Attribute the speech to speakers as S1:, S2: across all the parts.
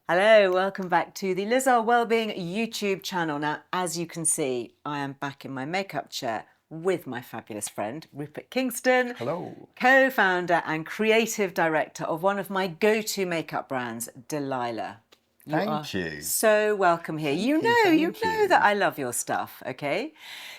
S1: Hello, welcome back to the Earle Wellbeing YouTube channel. Now, as you can see, I am back in my makeup chair with my fabulous friend, Rupert Kingston.
S2: Hello.
S1: Co-founder and creative director of one of my go-to makeup brands, Delilah.
S2: Thank you.
S1: So welcome here. You know
S2: Thank
S1: that I love your stuff, okay?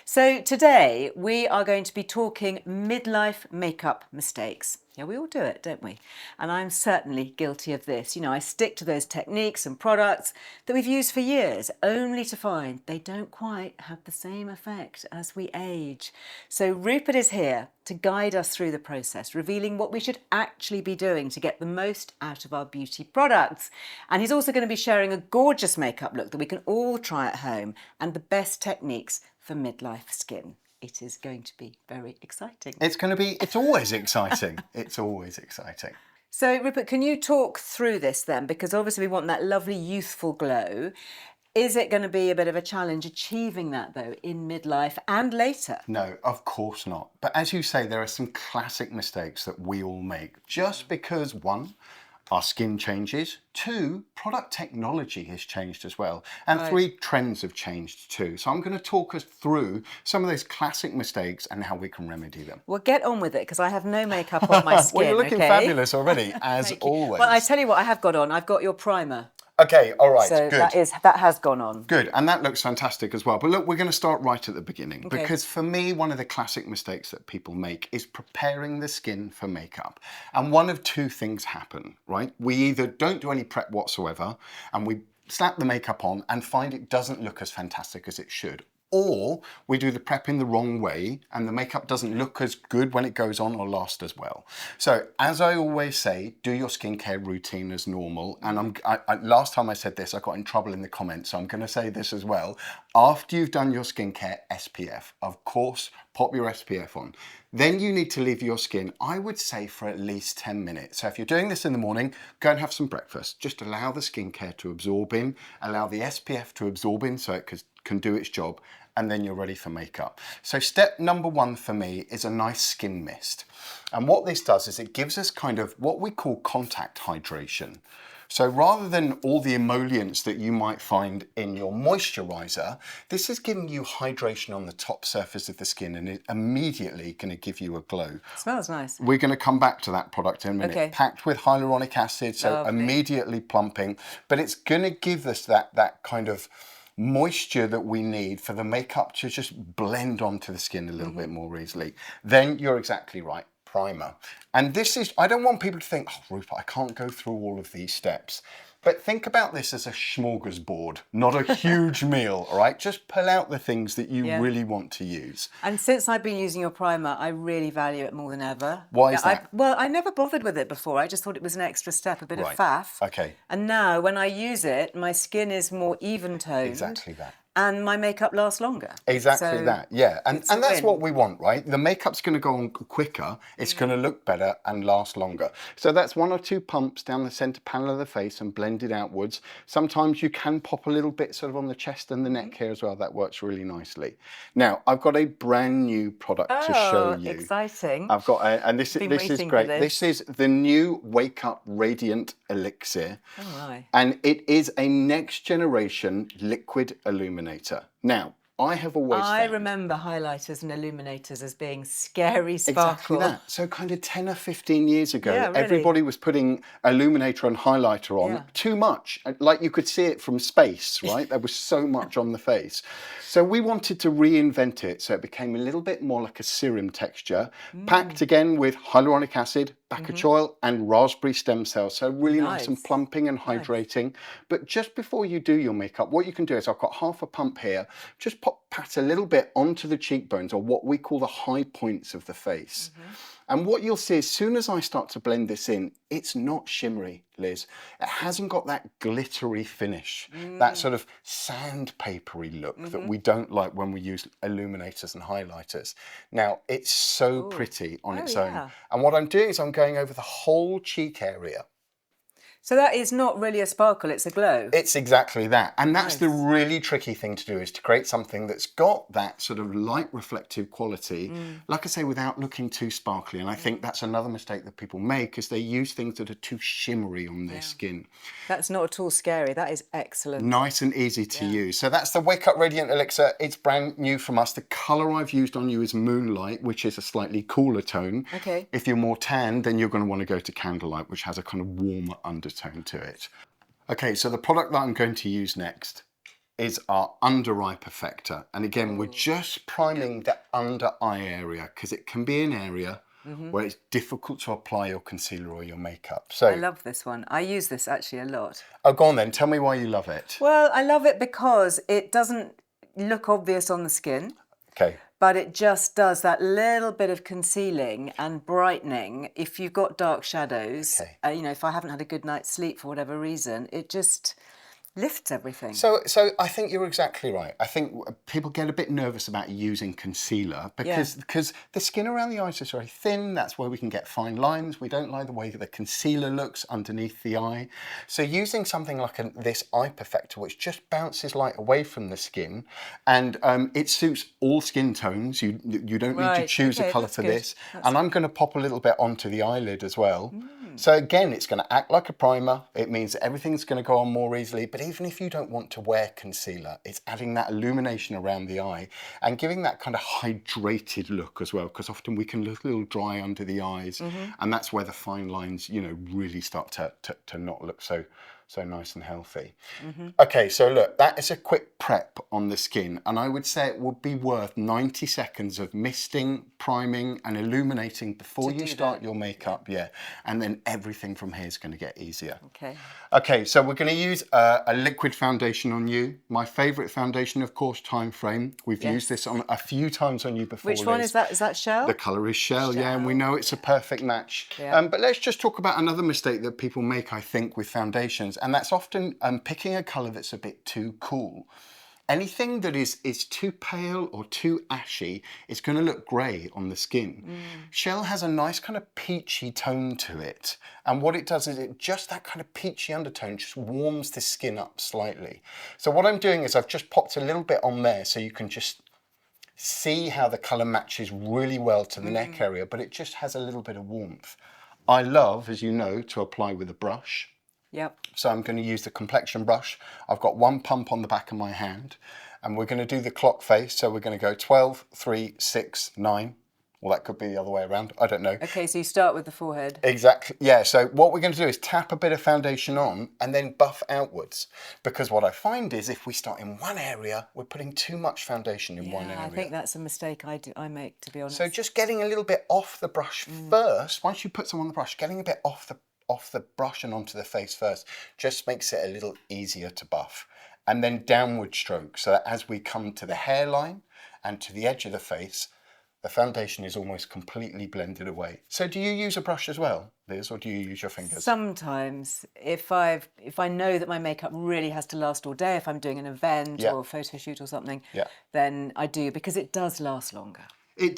S1: So today we are going to be talking midlife makeup mistakes. Yeah, we all do it, don't we? And I'm certainly guilty of this. You know, I stick to those techniques and products that we've used for years, only to find they don't quite have the same effect as we age. So Rupert is here to guide us through the process, revealing what we should actually be doing to get the most out of our beauty products. And he's also going to be sharing a gorgeous makeup look that we can all try at home and the best techniques for midlife skin. It is going to be very exciting.
S2: It's always exciting. It's always exciting.
S1: So, Rupert, can you talk through this then? Because obviously we want that lovely youthful glow. Is it going to be a bit of a challenge achieving that, though, in midlife and later?
S2: No, of course not. But as you say, there are some classic mistakes that we all make just because, one, our skin changes, two, product technology has changed as well, and three, trends have changed too. So I'm going to talk us through some of those classic mistakes and how we can remedy them.
S1: Well, get on with it, because I have no makeup on my skin.
S2: Well, you're looking fabulous already, as always.
S1: Well, I tell you what I have got on. I've got your primer.
S2: Okay, all right,
S1: so
S2: good.
S1: That has gone on.
S2: Good, and that looks fantastic as well. But look, we're going to start right at the beginning, because for me, one of the classic mistakes that people make is preparing the skin for makeup. And one of two things happen, right? We either don't do any prep whatsoever, and we slap the makeup on and find it doesn't look as fantastic as it should. Or we do the prep in the wrong way and the makeup doesn't look as good when it goes on or last as well. So as I always say, do your skincare routine as normal. And last time I said this, I got in trouble in the comments, so I'm going to say this as well. After you've done your skincare, SPF, of course, pop your SPF on. Then you need to leave your skin, I would say, for at least 10 minutes. So if you're doing this in the morning, go and have some breakfast. Just allow the skincare to absorb in, allow the SPF to absorb in so it can do its job, and then you're ready for makeup. So step number one for me is a nice skin mist. And what this does is it gives us kind of what we call contact hydration. So rather than all the emollients that you might find in your moisturizer, this is giving you hydration on the top surface of the skin, and it's immediately going to give you a glow.
S1: Smells nice.
S2: We're going to come back to that product in a minute.
S1: Okay.
S2: Packed with hyaluronic acid, so immediately plumping, but it's going to give us that kind of moisture that we need for the makeup to just blend onto the skin a little bit more easily. Then you're exactly right. Primer. And this is, I don't want people to think, oh, Rupert, I can't go through all of these steps. But think about this as a smorgasbord, not a huge meal, all right? Just pull out the things that you really want to use.
S1: And since I've been using your primer, I really value it more than ever.
S2: Why is that?
S1: I never bothered with it before. I just thought it was an extra step, a bit of faff.
S2: Okay.
S1: And now when I use it, my skin is more even-toned.
S2: Exactly that.
S1: And my makeup lasts longer.
S2: Exactly that, yeah. And that's what we want, right? The makeup's going to go on quicker, it's going to look better and last longer. So that's one or two pumps down the centre panel of the face and blend it outwards. Sometimes you can pop a little bit sort of on the chest and the neck here as well. That works really nicely. Now, I've got a brand new product to show you.
S1: Exciting.
S2: I've got, and this is great. This is the new Wake Up Radiant Elixir.
S1: Oh my.
S2: And it is a next generation liquid illuminator. Now, I have always
S1: I
S2: found,
S1: remember highlighters and illuminators as being scary sparkle.
S2: exactly that. So kind of 10 or 15 years ago,
S1: Yeah, really.
S2: everybody was putting illuminator and highlighter on too much. Like you could see it from space, right? There was so much on the face. So we wanted to reinvent it so it became a little bit more like a serum texture, packed again with hyaluronic acid, baccarat oil and raspberry stem cells. So really nice and plumping and hydrating. But just before you do your makeup, what you can do is, I've got half a pump here, just pat a little bit onto the cheekbones, or what we call the high points of the face. And what you'll see, as soon as I start to blend this in, it's not shimmery, Liz. It hasn't got that glittery finish, that sort of sandpapery look that we don't like when we use illuminators and highlighters. Now, it's so pretty on its own. And what I'm doing is I'm going over the whole cheek area.
S1: So that is not really a sparkle, it's a glow.
S2: It's exactly that. And that's the
S1: Nice.
S2: really tricky thing to do, is to create something that's got that sort of light reflective quality, like I say, without looking too sparkly. And I think that's another mistake that people make, is they use things that are too shimmery on their skin.
S1: That's not at all scary. That is excellent.
S2: Nice and easy to use. So that's the Wake Up Radiant Elixir. It's brand new from us. The colour I've used on you is Moonlight, which is a slightly cooler tone.
S1: Okay.
S2: If you're more tan, then you're going to want to go to Candlelight, which has a kind of warmer undertone to it. Okay, so the product that I'm going to use next is our Under Eye Perfector. And again, we're just priming the under eye area, because it can be an area where it's difficult to apply your concealer or your makeup. So
S1: I love this one. I use this actually a lot.
S2: oh, go on then. Tell me why you love it.
S1: Well, I love it because it doesn't look obvious on the skin,
S2: Okay.
S1: but it just does that little bit of concealing and brightening. If you've got dark shadows,
S2: Okay.
S1: you know, if I haven't had a good night's sleep for whatever reason, it just lifts everything.
S2: So I think you're exactly right. I think people get a bit nervous about using concealer because the skin around the eyes is very thin. That's where we can get fine lines. We don't like the way that the concealer looks underneath the eye. So using something like this Eye Perfector, which just bounces light away from the skin, and it suits all skin tones. You don't need to choose a colour for this. And I'm going to pop a little bit onto the eyelid as well. So again, it's going to act like a primer. It means that everything's going to go on more easily. But even if you don't want to wear concealer, it's adding that illumination around the eye and giving that kind of hydrated look as well, because often we can look a little dry under the eyes, and that's where the fine lines, you know, really start to not look so nice and healthy. Okay, so look, that is a quick prep on the skin, and I would say it would be worth 90 seconds of misting, priming and illuminating before you start your makeup, and then everything from here is going to get easier. Okay, so we're going to use a liquid foundation on you. My favourite foundation, of course, Time Frame. We've used this on a few times on you before.
S1: Which one is that? Is that Shell?
S2: The colour is Shell, and we know it's a perfect match. But let's just talk about another mistake that people make, I think, with foundations, and that's often picking a colour that's a bit too cool. Anything that is too pale or too ashy is going to look grey on the skin. Shell has a nice kind of peachy tone to it, and what it does is it just that kind of peachy undertone just warms the skin up slightly. So what I'm doing is I've just popped a little bit on there so you can just see how the colour matches really well to the neck area, but it just has a little bit of warmth. I love, as you know, to apply with a brush. So I'm going to use the complexion brush. I've got one pump on the back of my hand, and we're going to do the clock face. So we're going to go 12, 3, 6, 9. Well, that could be the other way around. I don't know.
S1: Okay, so you start with the forehead.
S2: Exactly. Yeah, so what we're going to do is tap a bit of foundation on and then buff outwards. Because what I find is if we start in one area, we're putting too much foundation in one area.
S1: I think that's a mistake I make, to be honest.
S2: So just getting a little bit off the brush first, once you put some on the brush, getting a bit off the brush and onto the face first just makes it a little easier to buff. And then downward stroke, so that as we come to the hairline and to the edge of the face, the foundation is almost completely blended away. So do you use a brush as well, Liz, or do you use your fingers?
S1: Sometimes, if I know that my makeup really has to last all day, if I'm doing an event or a photo shoot or something, then I do, because it does last longer.
S2: It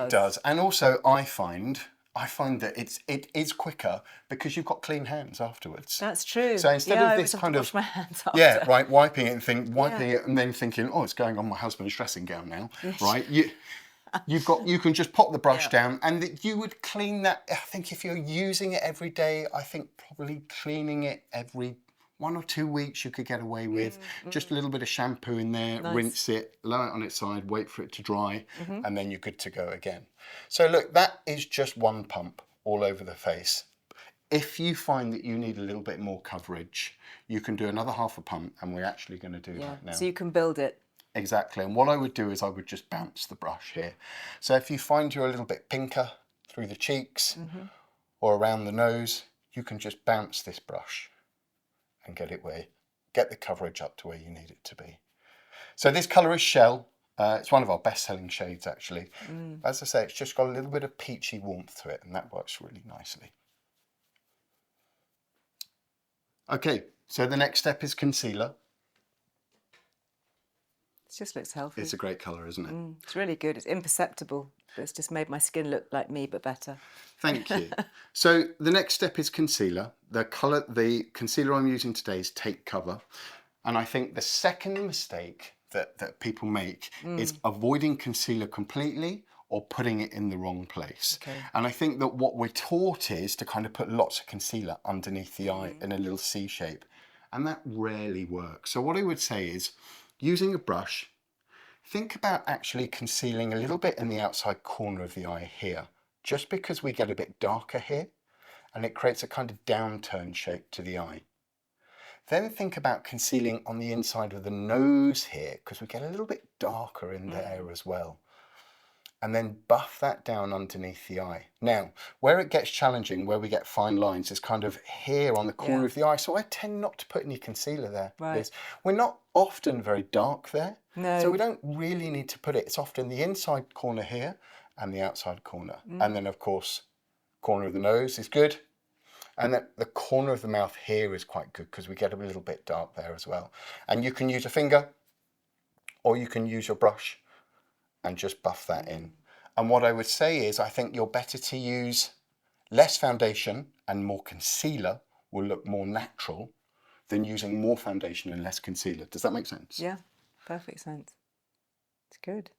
S2: does. And also I find that it is quicker because you've got clean hands afterwards.
S1: That's true.
S2: So instead of this kind of
S1: wash my hands after.
S2: wiping it and then thinking, oh, it's going on my husband's dressing gown now, right? You can just pop the brush down, and you would clean that. I think if you're using it every day, I think probably cleaning it every 1 or 2 weeks you could get away with. Just a little bit of shampoo in there, rinse it, lay it on its side, wait for it to dry, and then you're good to go again. So look, that is just one pump all over the face. If you find that you need a little bit more coverage, you can do another half a pump, and we're actually going to do that now.
S1: So you can build it.
S2: Exactly, and what I would do is I would just bounce the brush here. So if you find you're a little bit pinker through the cheeks or around the nose, you can just bounce this brush and get the coverage up to where you need it to be. So this colour is Shell. It's one of our best-selling shades, actually. As I say, it's just got a little bit of peachy warmth to it, and that works really nicely. Okay, so the next step is concealer.
S1: It just looks healthy.
S2: It's a great colour, isn't it?
S1: It's really good. It's imperceptible, but it's just made my skin look like me, but better.
S2: Thank you. So the next step is concealer. The concealer I'm using today is Take Cover. And I think the second mistake that people make is avoiding concealer completely or putting it in the wrong place.
S1: Okay.
S2: And I think that what we're taught is to kind of put lots of concealer underneath the eye in a little C shape. And that rarely works. So what I would say is, using a brush, think about actually concealing a little bit in the outside corner of the eye here, just because we get a bit darker here and it creates a kind of downturn shape to the eye. Then think about concealing on the inside of the nose here, because we get a little bit darker in there as well. And then buff that down underneath the eye. Now, where it gets challenging, where we get fine lines, is kind of here on the corner of the eye. So I tend not to put any concealer there.
S1: Right.
S2: We're not often very dark there.
S1: No.
S2: So we don't really need to put it. It's often the inside corner here and the outside corner. And then, of course, corner of the nose is good. And then the corner of the mouth here is quite good because we get a little bit dark there as well. And you can use a finger or you can use your brush and just buff that in. And what I would say is, I think you're better to use less foundation and more concealer will look more natural than using more foundation and less concealer. Does that make sense?
S1: Yeah, perfect sense. It's good.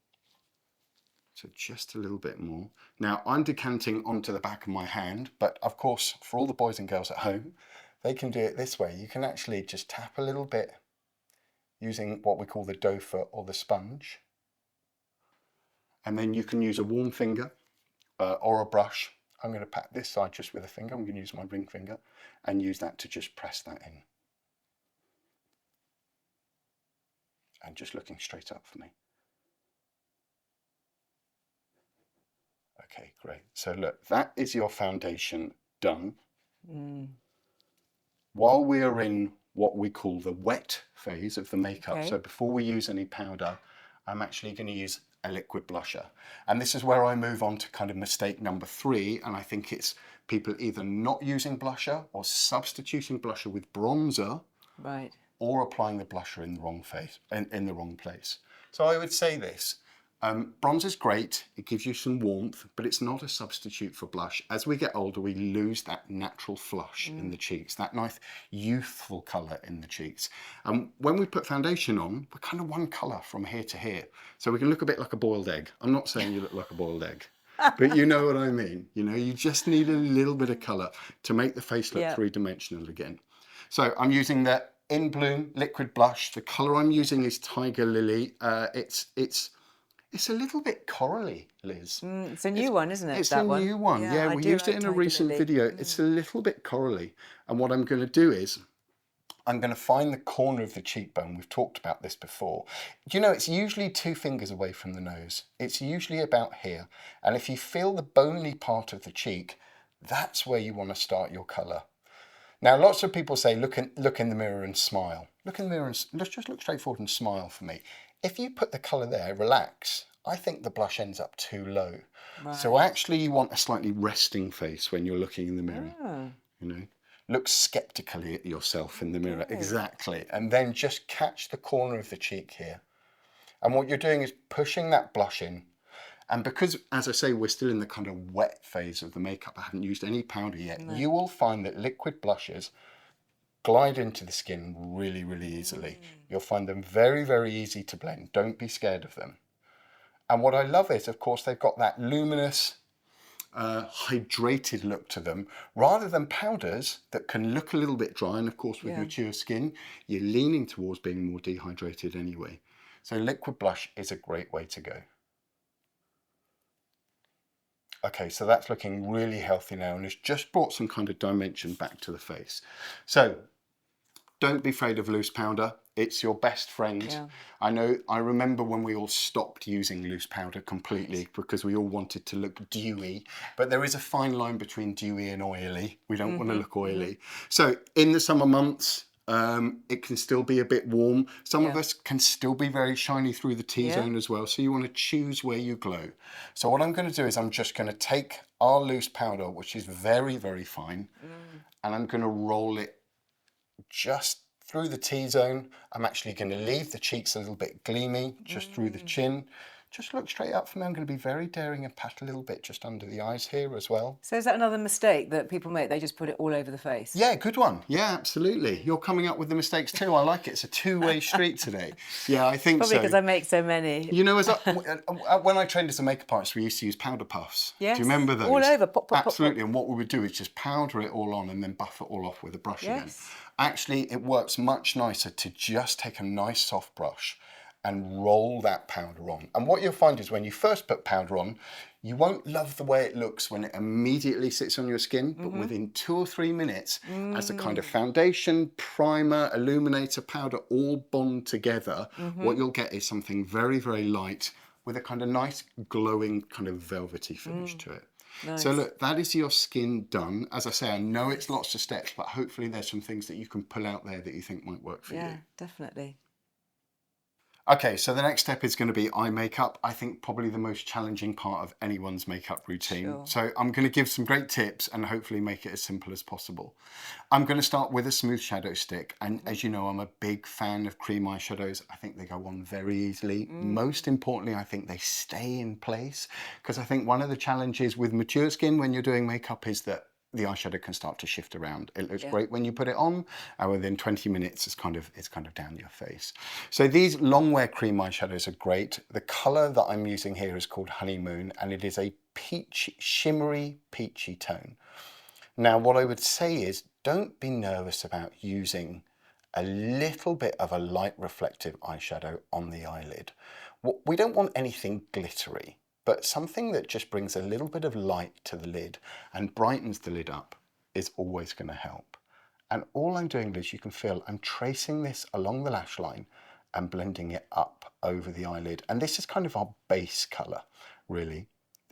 S2: So just a little bit more. Now I'm decanting onto the back of my hand, but of course for all the boys and girls at home, they can do it this way. You can actually just tap a little bit using what we call the doe foot or the sponge. And then you can use a warm finger or a brush. I'm going to pat this side just with a finger. I'm going to use my ring finger and use that to just press that in. And just looking straight up for me. Okay, great. So look, that is your foundation done. While we are in what we call the wet phase of the makeup, so before we use any powder, I'm actually going to use a liquid blusher. And this is where I move on to kind of mistake number 3. And I think it's people either not using blusher or substituting blusher with bronzer,
S1: right,
S2: or applying the blusher in the wrong in the wrong place. So I would say this. Bronzer's great, it gives you some warmth, but it's not a substitute for blush. As we get older, we lose that natural flush in the cheeks, that nice youthful colour in the cheeks. And when we put foundation on, we're kind of one colour from here to here. So we can look a bit like a boiled egg. I'm not saying you look like a boiled egg, but you know what I mean. You know, you just need a little bit of colour to make the face look three-dimensional again. So I'm using the In Bloom liquid blush. The colour I'm using is Tiger Lily. It's a little bit corally, Liz.
S1: It's a new one, isn't it?
S2: It's a new one. Yeah, we used it in a recent video. It's a little bit corally. And what I'm going to do is, I'm going to find the corner of the cheekbone. We've talked about this before. Do you know, it's usually 2 fingers away from the nose. It's usually about here. And if you feel the bony part of the cheek, that's where you want to start your colour. Now, lots of people say, look in the mirror and smile. Look in the mirror and let's just look straight forward and smile for me. If you put the colour there, relax, I think the blush ends up too low. Right. So actually you want a slightly resting face when you're looking in the mirror. You know, look skeptically at yourself in the mirror. Exactly. And then just catch the corner of the cheek here. And what you're doing is pushing that blush in. And because, as I say, we're still in the kind of wet phase of the makeup, I haven't used any powder yet, you will find that liquid blushes glide into the skin really, really easily. You'll find them very, very easy to blend. Don't be scared of them. And what I love is, of course, they've got that luminous, hydrated look to them, rather than powders that can look a little bit dry. And of course, with mature skin, you're leaning towards being more dehydrated anyway. So liquid blush is a great way to go. Okay, so that's looking really healthy now, and it's just brought some kind of dimension back to the face. So don't be afraid of loose powder. It's your best friend. I remember when we all stopped using loose powder completely because we all wanted to look dewy, but there is a fine line between dewy and oily. We don't want to look oily. So in the summer months, it can still be a bit warm. Some of us can still be very shiny through the T-zone as well. So you want to choose where you glow. So what I'm going to do is I'm just going to take our loose powder, which is very, very fine, and I'm going to roll it just through the T-zone. I'm actually going to leave the cheeks a little bit gleamy, just through the chin. Just look straight up for me. I'm going to be very daring and pat a little bit just under the eyes here as well.
S1: So is that another mistake that people make? They just put it all over the face?
S2: Yeah, good one. Yeah, absolutely. You're coming up with the mistakes too. I like it. It's a two-way street today. Yeah, I think
S1: Probably
S2: so.
S1: because I make so many.
S2: You know, when I trained as a makeup artist, we used to use powder puffs.
S1: Yes.
S2: Do you remember those?
S1: All over. Pop, pop,
S2: Absolutely.
S1: pop, pop.
S2: And what we would do is just powder it all on and then buff it all off with a brush again.
S1: Yes.
S2: Actually, it works much nicer to just take a nice soft brush and roll that powder on. And what you'll find is when you first put powder on, you won't love the way it looks when it immediately sits on your skin, but within 2 or 3 minutes, as a kind of foundation, primer, illuminator, powder all bond together, what you'll get is something very, very light with a kind of nice glowing kind of velvety finish to it.
S1: Nice.
S2: So look, that is your skin done. As I say, I know it's lots of steps, but hopefully there's some things that you can pull out there that you think might work for you.
S1: Yeah, definitely.
S2: Okay, so the next step is going to be eye makeup. I think probably the most challenging part of anyone's makeup routine.
S1: Sure.
S2: So I'm going to give some great tips and hopefully make it as simple as possible. I'm going to start with a smooth shadow stick. And as you know, I'm a big fan of cream eyeshadows. I think they go on very easily. Most importantly, I think they stay in place, because I think one of the challenges with mature skin when you're doing makeup is that the eyeshadow can start to shift around. It looks great when you put it on, and within 20 minutes it's kind of down your face. So these long wear cream eyeshadows are great. The colour that I'm using here is called Honeymoon, and it is a shimmery peachy tone. Now what I would say is, don't be nervous about using a little bit of a light reflective eyeshadow on the eyelid. We don't want anything glittery, but something that just brings a little bit of light to the lid and brightens the lid up is always going to help. And all I'm doing is, you can feel I'm tracing this along the lash line and blending it up over the eyelid. And this is kind of our base colour, really.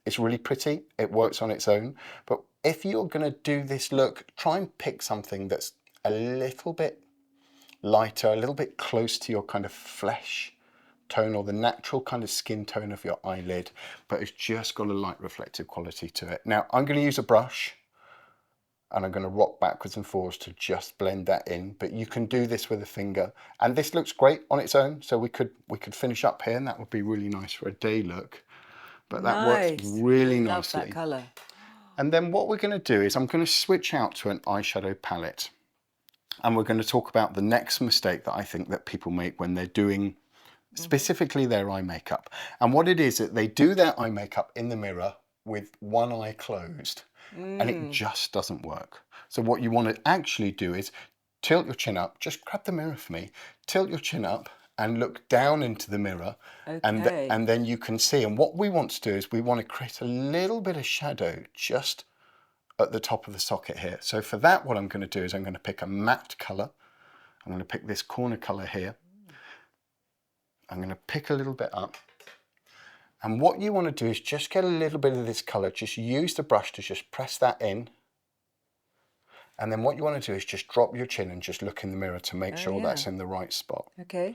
S2: It's really pretty, it works on its own, but if you're going to do this look, try and pick something that's a little bit lighter, a little bit close to your kind of flesh tone or the natural kind of skin tone of your eyelid, but it's just got a light reflective quality to it. Now I'm going to use a brush and I'm going to rock backwards and forwards to just blend that in, but you can do this with a finger, and this looks great on its own. So we could finish up here, and that would be really nice for a day look, but that works really nicely.
S1: Love that colour.
S2: And then what we're going to do is I'm going to switch out to an eyeshadow palette, and we're going to talk about the next mistake that I think that people make when they're doing specifically their eye makeup. And what it is that they do their eye makeup in the mirror with one eye closed, and it just doesn't work. So what you want to actually do is tilt your chin up, just grab the mirror for me, tilt your chin up and look down into the mirror, and then you can see. And what we want to do is we want to create a little bit of shadow just at the top of the socket here. So for that, what I'm going to do is I'm going to pick a matte colour. I'm going to pick this corner colour here. I'm going to pick a little bit up, and what you want to do is just get a little bit of this colour, just use the brush to just press that in, and then what you want to do is just drop your chin and just look in the mirror to make sure that's in the right spot.
S1: Okay.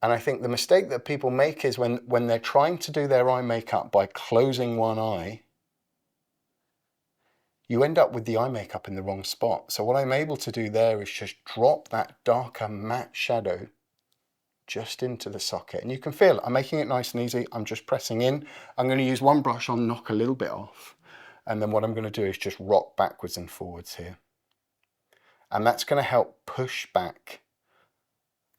S2: And I think the mistake that people make is when they're trying to do their eye makeup by closing one eye, you end up with the eye makeup in the wrong spot. So what I'm able to do there is just drop that darker matte shadow just into the socket, and you can feel I'm making it nice and easy. I'm just pressing in. I'm going to use one brush, I'll knock a little bit off, and then what I'm going to do is just rock backwards and forwards here, and that's going to help push back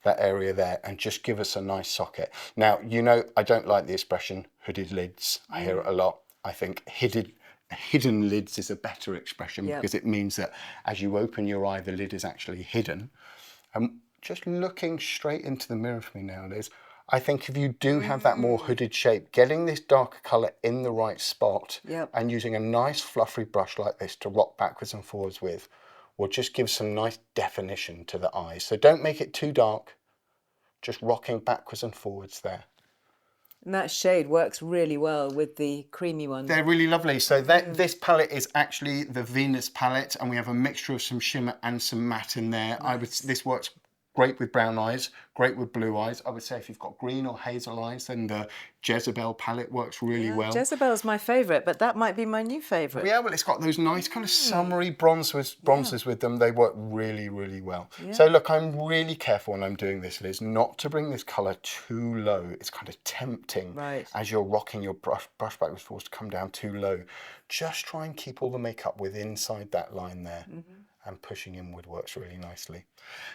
S2: that area there and just give us a nice socket. Now, you know, I don't like the expression hooded lids. I hear it a lot. I think hidden lids is a better expression, because it means that as you open your eye, the lid is actually hidden. Just looking straight into the mirror for me now, Liz, I think if you do have that more hooded shape, getting this darker colour in the right spot and using a nice fluffy brush like this to rock backwards and forwards with will just give some nice definition to the eyes. So don't make it too dark, just rocking backwards and forwards there.
S1: And that shade works really well with the creamy one.
S2: They're really lovely. So this palette is actually the Venus palette, and we have a mixture of some shimmer and some matte in there. This works great with brown eyes, great with blue eyes. I would say if you've got green or hazel eyes, then the Jezebel palette works really well.
S1: Jezebel's my favourite, but that might be my new favourite.
S2: Yeah, well, it's got those nice kind of summery bronzes with them. They work really, really well.
S1: Yeah.
S2: So look, I'm really careful when I'm doing this, Liz, not to bring this colour too low. It's kind of tempting as you're rocking your brush backwards and forwards to come down too low. Just try and keep all the makeup within inside that line there. And pushing inward works really nicely.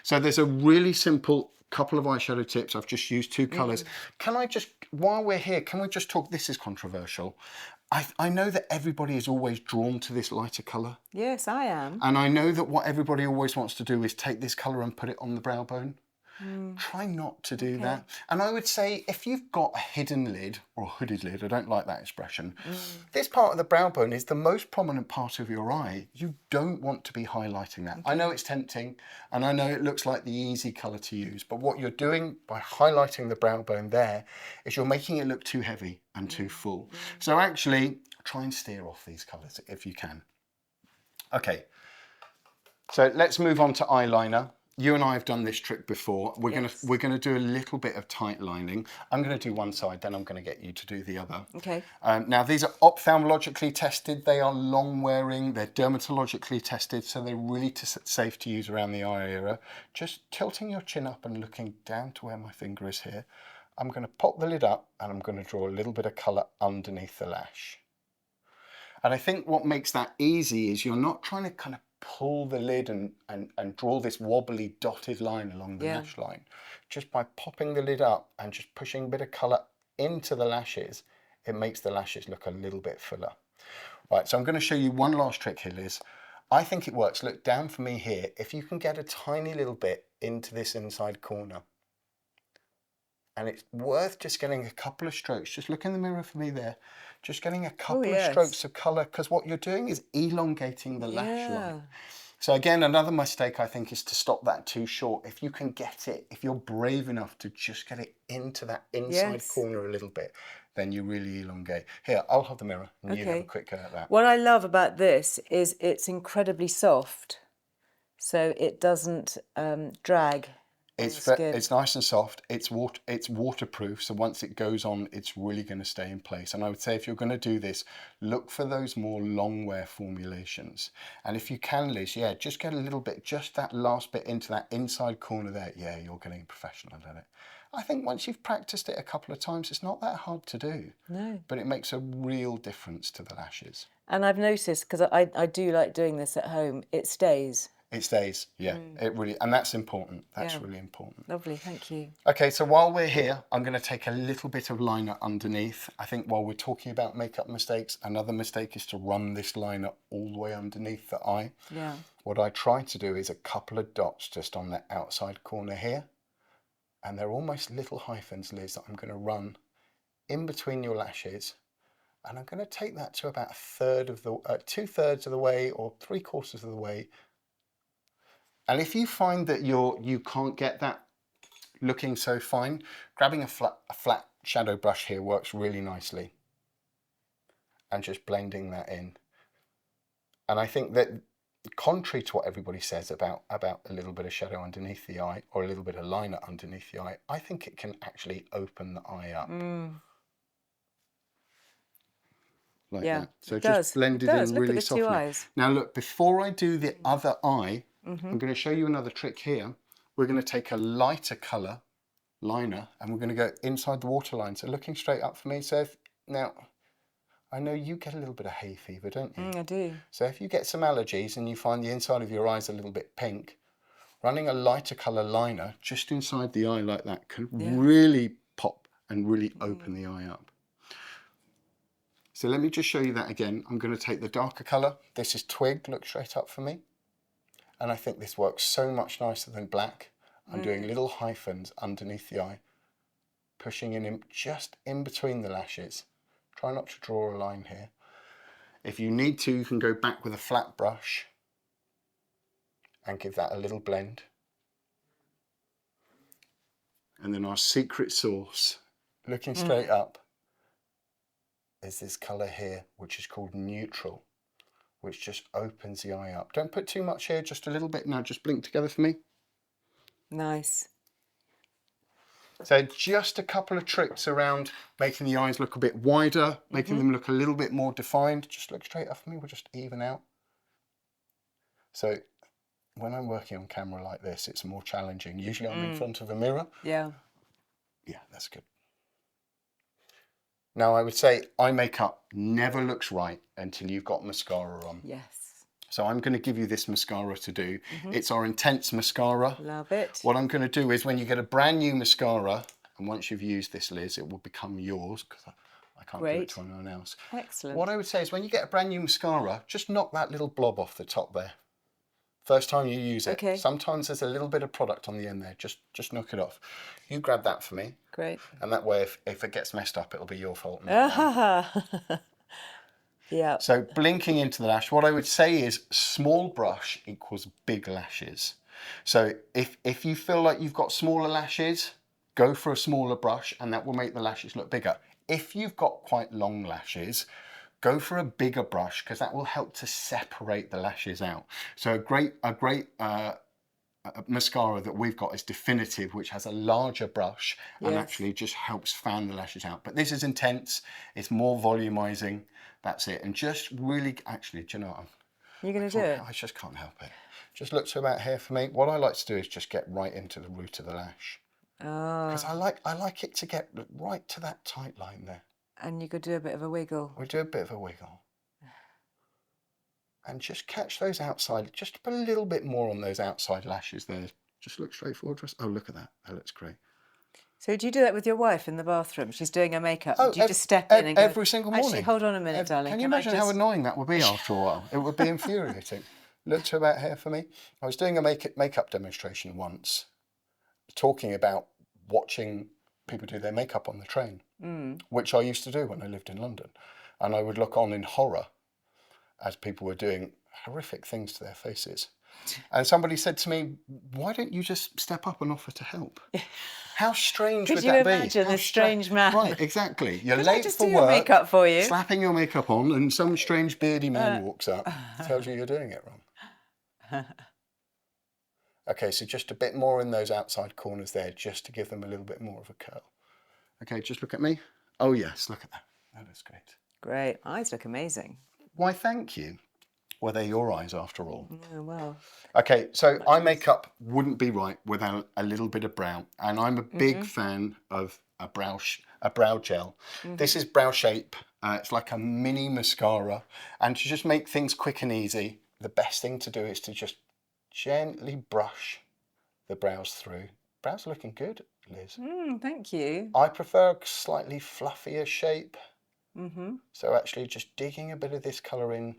S2: So there's a really simple couple of eyeshadow tips. I've just used two colours. Can I just, while we're here, can we just talk, this is controversial. I know that everybody is always drawn to this lighter colour.
S1: Yes, I am.
S2: And I know that what everybody always wants to do is take this colour and put it on the brow bone. Try not to do that. And I would say if you've got a hidden lid or hooded lid, I don't like that expression, this part of the brow bone is the most prominent part of your eye. You don't want to be highlighting that. I know it's tempting and I know it looks like the easy colour to use, but what you're doing by highlighting the brow bone there is you're making it look too heavy and too full. So actually try and steer off these colours if you can. Okay, so let's move on to eyeliner. You and I have done this trick before. We're gonna do a little bit of tight lining. I'm gonna do one side, then I'm gonna get you to do the other.
S1: Okay.
S2: Now these are ophthalmologically tested. They are long wearing. They're dermatologically tested, so they're really safe to use around the eye area. Just tilting your chin up and looking down to where my finger is here. I'm gonna pop the lid up and I'm gonna draw a little bit of colour underneath the lash. And I think what makes that easy is you're not trying to kind of pull the lid and draw this wobbly dotted line along the lash line. Just by popping the lid up and just pushing a bit of colour into the lashes, it makes the lashes look a little bit fuller. Right, so I'm going to show you one last trick here, Liz. I think it works. Look down for me here. If you can get a tiny little bit into this inside corner, and it's worth just getting a couple of strokes. Just look in the mirror for me there. Just getting a couple of strokes of colour, because what you're doing is elongating the lash line. So again, another mistake I think is to stop that too short. If you can get it, if you're brave enough to just get it into that inside corner a little bit, then you really elongate. Here, I'll hold the mirror and you have a quick go at that.
S1: What I love about this is it's incredibly soft, so it doesn't drag.
S2: It's nice and soft. It's waterproof, so once it goes on, it's really going to stay in place. And I would say if you're going to do this, look for those more long wear formulations. And if you can, Liz, just get a little bit, just that last bit into that inside corner there. Yeah, you're getting professional at it. I think once you've practiced it a couple of times, it's not that hard to do. No. But it makes a real difference to the lashes.
S1: And I've noticed, because I do like doing this at home, it stays.
S2: It stays, it really, and that's important. That's really important.
S1: Lovely, thank you.
S2: Okay, so while we're here, I'm going to take a little bit of liner underneath. I think while we're talking about makeup mistakes, another mistake is to run this liner all the way underneath the eye. Yeah. What I try to do is a couple of dots just on the outside corner here, and they're almost little hyphens, Liz, that I'm going to run in between your lashes. And I'm going to take that to about 2/3 of the way or 3/4 of the way. And if you find that you can't get that looking so fine, grabbing a flat shadow brush here works really nicely. And just blending that in. And I think that contrary to what everybody says about a little bit of shadow underneath the eye or a little bit of liner underneath the eye, I think it can actually open the eye up. Like that. So just blend it in really softly. Now look, before I do the other eye, I'm going to show you another trick here. We're going to take a lighter colour liner and we're going to go inside the waterline. So looking straight up for me. So now, I know you get a little bit of hay fever, don't you? I do. So if you get some allergies and you find the inside of your eyes a little bit pink, running a lighter colour liner just inside the eye like that can really pop and really open the eye up. So let me just show you that again. I'm going to take the darker colour. This is Twig, look straight up for me. And I think this works so much nicer than black. I'm doing little hyphens underneath the eye, pushing in just in between the lashes. Try not to draw a line here. If you need to, you can go back with a flat brush and give that a little blend. And then our secret sauce, looking straight up, is this colour here, which is called Neutral, which just opens the eye up. Don't put too much here, just a little bit. Now just blink together for me.
S1: Nice.
S2: So just a couple of tricks around making the eyes look a bit wider, making them look a little bit more defined. Just look straight up at me, we'll just even out. So when I'm working on camera like this, it's more challenging. Usually I'm in front of a mirror.
S1: Yeah.
S2: Yeah, that's good. Now I would say eye makeup never looks right until you've got mascara on.
S1: Yes.
S2: So I'm going to give you this mascara to do. It's our Intense Mascara.
S1: Love it.
S2: What I'm going to do is when you get a brand new mascara, and once you've used this, Liz, it will become yours because I can't give it to anyone else.
S1: Excellent.
S2: What I would say is when you get a brand new mascara, just knock that little blob off the top there. First time you use it.
S1: Okay.
S2: Sometimes there's a little bit of product on the end there. Just knock it off. You grab that for me.
S1: Great.
S2: And that way, if it gets messed up, it'll be your fault.
S1: Yeah.
S2: So blinking into the lash, what I would say is small brush equals big lashes. So if you feel like you've got smaller lashes, go for a smaller brush and that will make the lashes look bigger. If you've got quite long lashes, go for a bigger brush because that will help to separate the lashes out. So a great mascara that we've got is Definitive, which has a larger brush and actually just helps fan the lashes out. But this is Intense, it's more volumizing, that's it. And just really, actually, do you know what?
S1: You're going to do it?
S2: I just can't help it. Just look to about here for me. What I like to do is just get right into the root of the lash. Because I like it to get right to that tight line there.
S1: And you could do a bit of a wiggle.
S2: We'll do a bit of a wiggle. And just catch those outside, just put a little bit more on those outside lashes there. Just look straight forward. Oh, look at that. That looks great.
S1: So do you do that with your wife in the bathroom? She's doing her makeup.
S2: Oh,
S1: do you just step in and go,
S2: every single morning?
S1: Actually, hold on a minute, darling.
S2: Can you imagine how annoying that would be after a while? It would be infuriating. Look to about here for me. I was doing a makeup demonstration once, talking about watching people do their makeup on the train, which I used to do when I lived in London. And I would look on in horror as people were doing horrific things to their faces. And somebody said to me, why don't you just step up and offer to help? How strange would that be?
S1: Could you imagine this strange man?
S2: Right, exactly. You're
S1: Could
S2: late
S1: I just
S2: for
S1: do your
S2: work,
S1: makeup for you?
S2: slapping your makeup on, and some strange beardy man walks up, tells you you're doing it wrong. Okay, so just a bit more in those outside corners there, just to give them a little bit more of a curl. Okay, just look at me. Oh yes, look at that. That looks great.
S1: Great. Eyes look amazing.
S2: Why, thank you. Well, they're your eyes after all.
S1: Oh, well.
S2: Okay, so eye makeup wouldn't be right without a little bit of brow. And I'm a big fan of a brow gel. This is Brow Shape. It's like a mini mascara. And to just make things quick and easy, the best thing to do is to just gently brush the brows through. Brows are looking good, Liz.
S1: Thank you.
S2: I prefer a slightly fluffier shape. So actually just digging a bit of this colour in.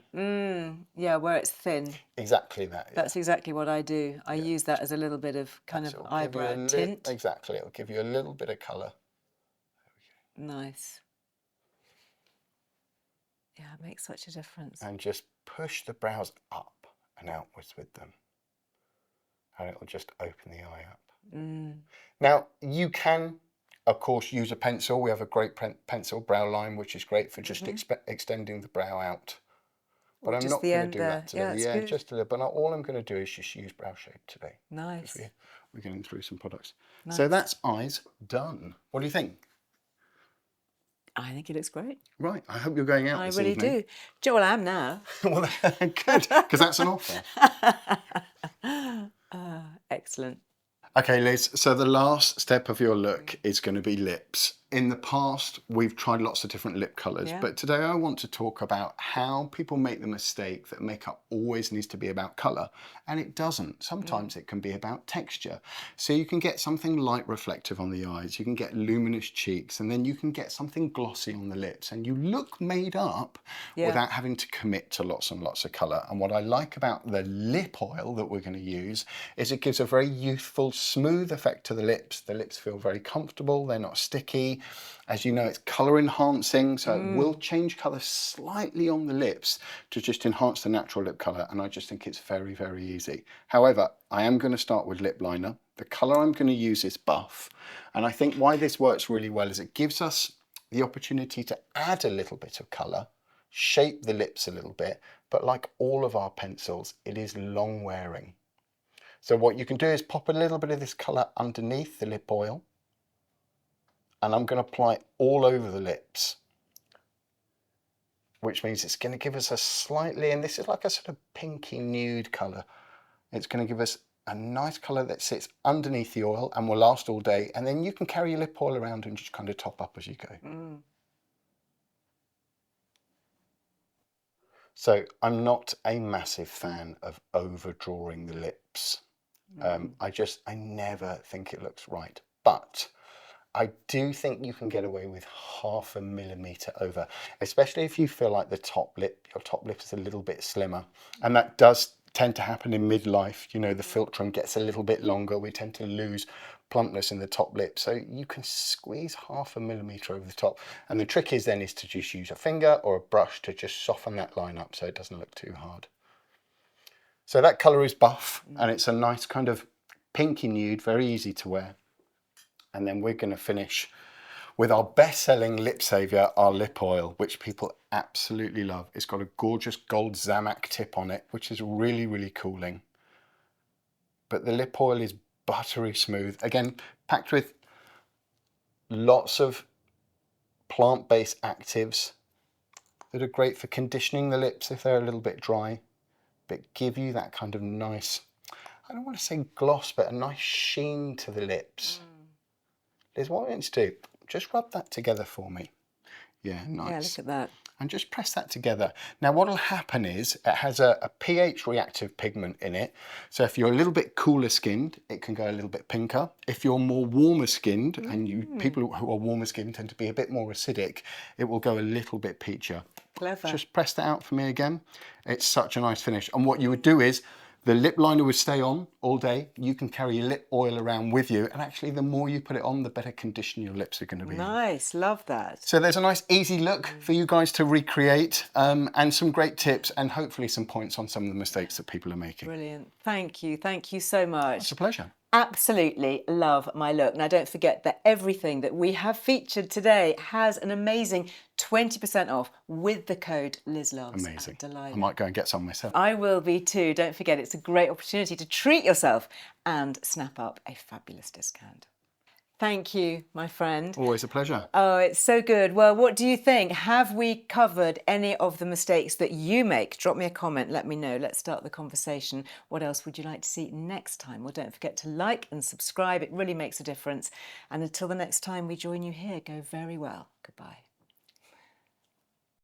S1: Yeah, where it's thin.
S2: Exactly that. Yeah.
S1: That's exactly what I do. I use that as a little bit of kind of eyebrow tint.
S2: Exactly, it'll give you a little bit of colour.
S1: Nice. Yeah, it makes such a difference.
S2: And just push the brows up and outwards with them. And it'll just open the eye up. Now, you can, of course, use a pencil. We have a great pencil brow line, which is great for just extending the brow out. But I'm not going to do that today. Yeah, just a little. But all I'm going to do is just use Brow Shape today.
S1: Nice.
S2: We're going through some products. Nice. So that's eyes done. What do you think?
S1: I think it looks great.
S2: Right. I hope you're going out this evening.
S1: I really do. Well, I am now.
S2: Well, good, because that's an offer.
S1: Excellent.
S2: Okay, Liz, so the last step of your look is going to be lips. In the past, we've tried lots of different lip colours, but today I want to talk about how people make the mistake that makeup always needs to be about colour, and it doesn't. Sometimes it can be about texture. So you can get something light reflective on the eyes, you can get luminous cheeks, and then you can get something glossy on the lips, and you look made up without having to commit to lots and lots of colour. And what I like about the lip oil that we're going to use is it gives a very youthful, smooth effect to the lips. The lips feel very comfortable, they're not sticky. As you know, it's colour enhancing, so it will change colour slightly on the lips to just enhance the natural lip colour, and I just think it's very, very easy. However, I am going to start with lip liner. The colour I'm going to use is Buff, and I think why this works really well is it gives us the opportunity to add a little bit of colour, shape the lips a little bit, but like all of our pencils, it is long wearing. So what you can do is pop a little bit of this colour underneath the lip oil, and I'm going to apply it all over the lips, which means it's going to give us a slightly, and this is like a sort of pinky nude colour. It's going to give us a nice colour that sits underneath the oil and will last all day, and then you can carry your lip oil around and just kind of top up as you go. So I'm not a massive fan of overdrawing the lips. I never think it looks right, but I do think you can get away with 0.5 millimeter over, especially if you feel like your top lip is a little bit slimmer, and that does tend to happen in midlife. You know, the philtrum gets a little bit longer. We tend to lose plumpness in the top lip, so you can squeeze 0.5 millimeter over the top. And the trick is to just use a finger or a brush to just soften that line up so it doesn't look too hard. So that colour is buff, and it's a nice kind of pinky nude, very easy to wear. And then we're going to finish with our best-selling lip saviour, our lip oil, which people absolutely love. It's got a gorgeous gold Zamac tip on it, which is really, really cooling. But the lip oil is buttery smooth. Again, packed with lots of plant-based actives that are great for conditioning the lips if they're a little bit dry, but give you that kind of nice, I don't want to say gloss, but a nice sheen to the lips. Liz, what I want you to do, just rub that together for me. Yeah, nice.
S1: Yeah, look at that.
S2: And just press that together. Now what will happen is it has a pH reactive pigment in it. So if you're a little bit cooler skinned, it can go a little bit pinker. If you're more warmer skinned, and people who are warmer skinned tend to be a bit more acidic, it will go a little bit peachier.
S1: Clever.
S2: Just press that out for me again. It's such a nice finish. And what you would do is, the lip liner would stay on all day. You can carry your lip oil around with you. And actually, the more you put it on, the better conditioned your lips are going to be.
S1: Nice, love that.
S2: So there's a nice easy look for you guys to recreate, and some great tips and hopefully some points on some of the mistakes that people are making.
S1: Brilliant. Thank you so much.
S2: It's a pleasure.
S1: Absolutely love my look. Now don't forget that everything that we have featured today has an amazing 20% off with the code LizLoves.
S2: Amazing.
S1: Delilah.
S2: I might go and get some myself.
S1: I will be too. Don't forget, it's a great opportunity to treat yourself and snap up a fabulous discount. Thank you, my friend.
S2: Always a pleasure.
S1: Oh, it's so good. Well, what do you think? Have we covered any of the mistakes that you make? Drop me a comment, let me know. Let's start the conversation. What else would you like to see next time? Well, don't forget to like and subscribe. It really makes a difference. And until the next time we join you here, go very well. Goodbye.